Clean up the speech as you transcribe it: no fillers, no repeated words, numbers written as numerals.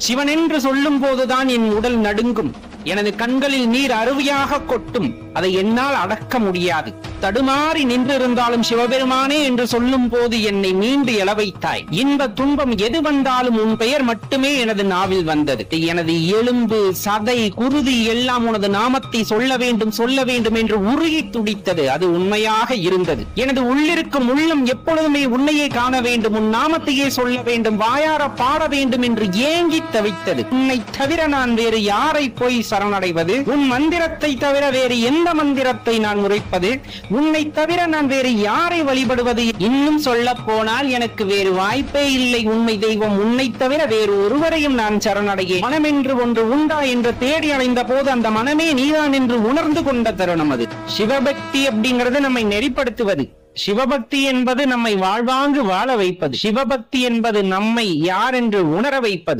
சிவன் என்று சொல்லும் போதுதான் என் உடல் நடுங்கும். எனது கண்களில் நீர் அருவியாக கொட்டும். அதை என்னால் அடக்க முடியாது. தடுமாறி நின்றிருந்தாலும் சிவபெருமானே என்று சொல்லும் போது என்னை மீண்டு எழ வைத்தாய். இன்ப துன்பம் எது வந்தாலும் உன் பெயர் மட்டுமே எனது நாவில் வந்தது. எனது எலும்பு சதை குருதி எல்லாம் உனது நாமத்தை சொல்ல வேண்டும் என்று உருகி துடித்தது. அது உண்மையாக இருந்தது. எனது உள்ளிருக்கும் உள்ளம் எப்பொழுதுமே உன்னையே காண வேண்டும், உன் நாமத்தையே சொல்ல வேண்டும், வாயார பாட வேண்டும் என்று ஏங்கி தவித்தது. உன்னை தவிர நான் வேறு யாரை போய் சரணடைவது? உன் மந்திரத்தை தவிர வேறு எந்த மந்திரத்தை நான் உரைப்பது? உன்னை தவிர நான் வேறு யாரை வழிபடுவது? இன்னும் சொல்ல போனால் எனக்கு வேறு வாய்ப்பே இல்லை. உண்மை தெய்வம் உன்னை தவிர வேறு ஒருவரையும் நான் சரணடைய மனமென்று ஒன்று உண்டா என்று தேடி அடைந்த போது அந்த மனமே நீதான் என்று உணர்ந்து கொண்ட தருணம் அது. சிவபக்தி அப்படிங்கிறது நம்மை நெறிப்படுத்துவது. சிவபக்தி என்பது நம்மை வாழ்வாங்கு வாழ வைப்பது. சிவபக்தி என்பது நம்மை யார் என்று உணர வைப்பது.